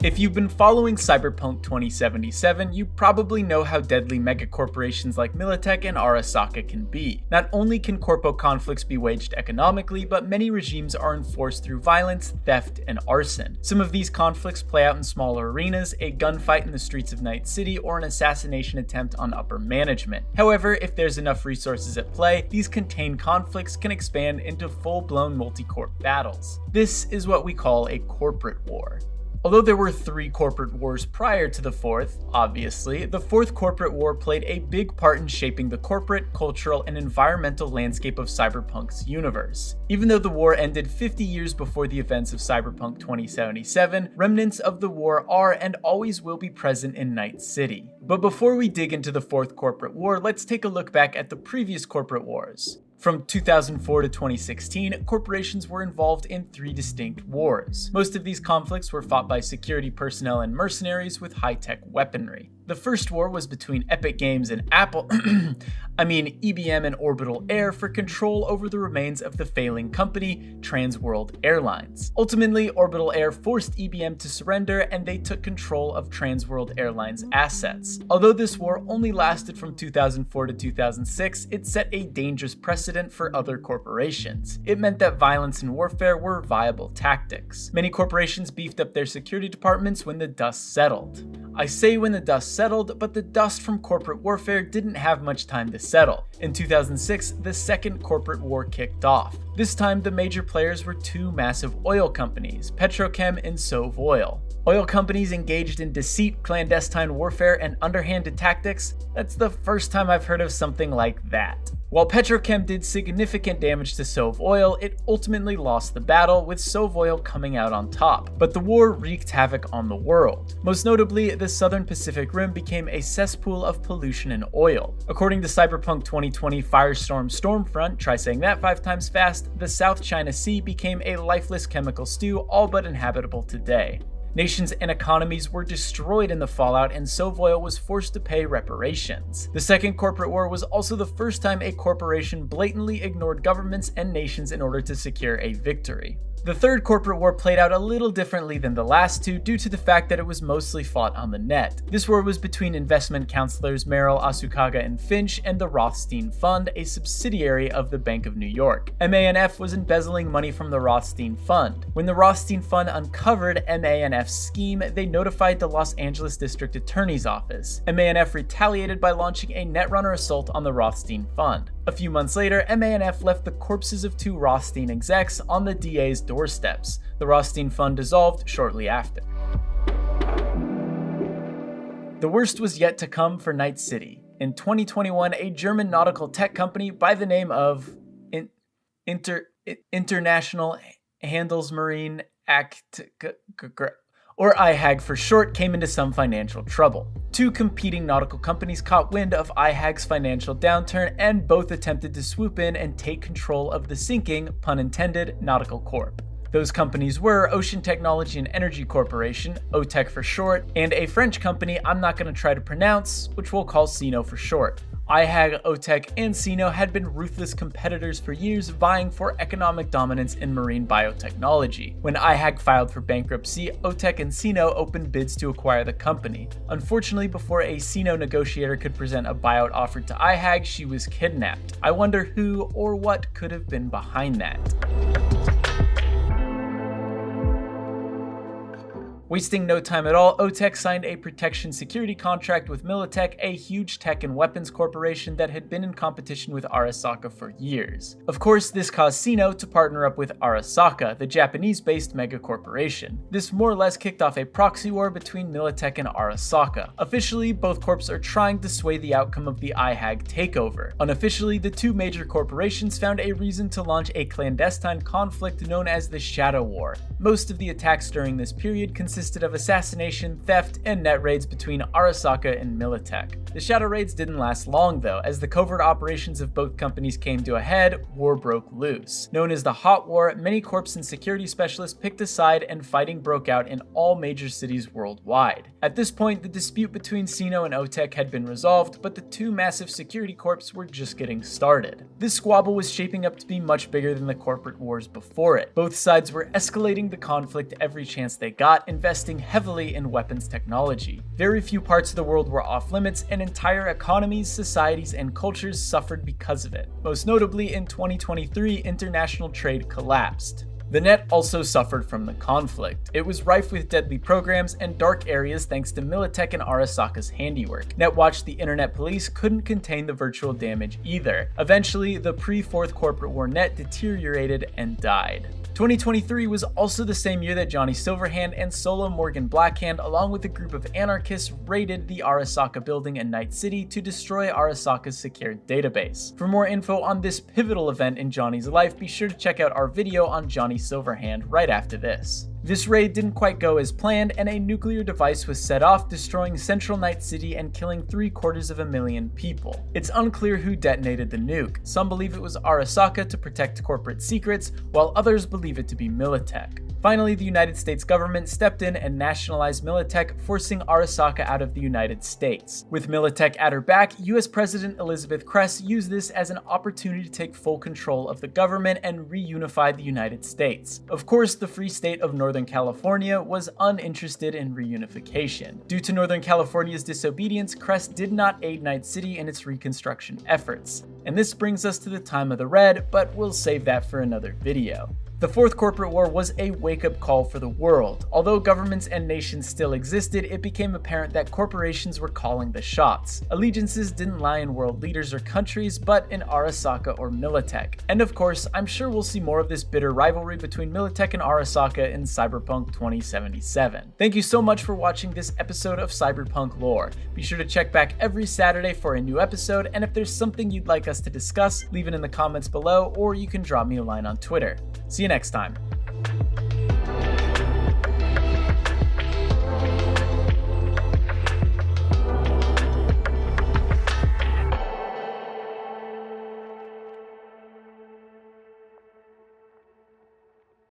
If you've been following Cyberpunk 2077, you probably know how deadly megacorporations like Militech and Arasaka can be. Not only can corpo conflicts be waged economically, but many regimes are enforced through violence, theft, and arson. Some of these conflicts play out in smaller arenas, a gunfight in the streets of Night City, or an assassination attempt on upper management. However, if there's enough resources at play, these contained conflicts can expand into full-blown multi-corp battles. This is what we call a corporate war. Although there were 3 corporate wars prior to the 4th, obviously, the 4th corporate war played a big part in shaping the corporate, cultural, and environmental landscape of Cyberpunk's universe. Even though the war ended 50 years before the events of Cyberpunk 2077, remnants of the war are and always will be present in Night City. But before we dig into the 4th corporate war, let's take a look back at the previous corporate wars. From 2004 to 2016, corporations were involved in 3 distinct wars. Most of these conflicts were fought by security personnel and mercenaries with high-tech weaponry. The first war was between Epic Games and Apple, EBM and Orbital Air for control over the remains of the failing company, Trans World Airlines. Ultimately, Orbital Air forced EBM to surrender and they took control of Trans World Airlines' assets. Although this war only lasted from 2004 to 2006, it set a dangerous precedent for other corporations. It meant that violence and warfare were viable tactics. Many corporations beefed up their security departments when the dust settled. I say when the dust settled, but the dust from corporate warfare didn't have much time to settle. In 2006, the second corporate war kicked off. This time, the major players were 2 massive oil companies, Petrochem and Sovoil. Oil companies engaged in deceit, clandestine warfare, and underhanded tactics. That's the first time I've heard of something like that. While Petrochem did significant damage to Sovoil, it ultimately lost the battle, with Sovoil coming out on top. But the war wreaked havoc on the world. Most notably, the Southern Pacific Rim became a cesspool of pollution and oil. According to Cyberpunk 2020 Firestorm Stormfront, try saying that 5 times fast, the South China Sea became a lifeless chemical stew, all but inhabitable today. Nations and economies were destroyed in the fallout, and Sovoil was forced to pay reparations. The second corporate war was also the first time a corporation blatantly ignored governments and nations in order to secure a victory. The third corporate war played out a little differently than the last 2 due to the fact that it was mostly fought on the net. This war was between investment counselors Merrill, Asukaga, and Finch and the Rothstein Fund, a subsidiary of the Bank of New York. MANF was embezzling money from the Rothstein Fund. When the Rothstein Fund uncovered MANF's scheme, they notified the Los Angeles District Attorney's Office. MANF retaliated by launching a netrunner assault on the Rothstein Fund. A few months later, MANF left the corpses of 2 Rothstein execs on the DA's doorsteps. The Rothstein Fund dissolved shortly after. The worst was yet to come for Night City. In 2021, a German nautical tech company by the name of International Handelsmarine Act, or IHAG for short, came into some financial trouble. 2 competing nautical companies caught wind of IHAG's financial downturn, and both attempted to swoop in and take control of the sinking, pun intended, Nautical Corp. Those companies were Ocean Technology and Energy Corporation, OTEC for short, and a French company I'm not going to try to pronounce, which we'll call Sino for short. IHAG, OTEC, and Sino had been ruthless competitors for years, vying for economic dominance in marine biotechnology. When IHAG filed for bankruptcy, OTEC and Sino opened bids to acquire the company. Unfortunately, before a Sino negotiator could present a buyout offer to IHAG, she was kidnapped. I wonder who or what could have been behind that. Wasting no time at all, OTEC signed a protection security contract with Militech, a huge tech and weapons corporation that had been in competition with Arasaka for years. Of course, this caused Sino to partner up with Arasaka, the Japanese-based megacorporation. This more or less kicked off a proxy war between Militech and Arasaka. Officially, both corps are trying to sway the outcome of the IHAG takeover. Unofficially, the 2 major corporations found a reason to launch a clandestine conflict known as the Shadow War. Most of the attacks during this period consisted of assassination, theft, and net raids between Arasaka and Militech. The shadow raids didn't last long though. As the covert operations of both companies came to a head, war broke loose. Known as the Hot War, many corps and security specialists picked a side and fighting broke out in all major cities worldwide. At this point, the dispute between Sino and OTEC had been resolved, but the 2 massive security corps were just getting started. This squabble was shaping up to be much bigger than the corporate wars before it. Both sides were escalating the conflict every chance they got, investing investing heavily in weapons technology. Very few parts of the world were off limits, and entire economies, societies, and cultures suffered because of it. Most notably, in 2023, international trade collapsed. The net also suffered from the conflict. It was rife with deadly programs and dark areas thanks to Militech and Arasaka's handiwork. NetWatch, the internet police, couldn't contain the virtual damage either. Eventually, the pre-Fourth Corporate War net deteriorated and died. 2023 was also the same year that Johnny Silverhand and Solo Morgan Blackhand, along with a group of anarchists, raided the Arasaka building in Night City to destroy Arasaka's secured database. For more info on this pivotal event in Johnny's life, be sure to check out our video on Johnny Silverhand right after this. This raid didn't quite go as planned, and a nuclear device was set off, destroying central Night City and killing 750,000 people. It's unclear who detonated the nuke. Some believe it was Arasaka to protect corporate secrets, while others believe it to be Militech. Finally, the United States government stepped in and nationalized Militech, forcing Arasaka out of the United States. With Militech at her back, US President Elizabeth Kress used this as an opportunity to take full control of the government and reunify the United States. Of course, the Free State of Northern California was uninterested in reunification. Due to Northern California's disobedience, Kress did not aid Night City in its reconstruction efforts. And this brings us to the time of the Red, but we'll save that for another video. The Fourth Corporate War was a wake-up call for the world. Although governments and nations still existed, it became apparent that corporations were calling the shots. Allegiances didn't lie in world leaders or countries, but in Arasaka or Militech. And of course, I'm sure we'll see more of this bitter rivalry between Militech and Arasaka in Cyberpunk 2077. Thank you so much for watching this episode of Cyberpunk Lore. Be sure to check back every Saturday for a new episode, and if there's something you'd like us to discuss, leave it in the comments below, or you can drop me a line on Twitter. See you next time.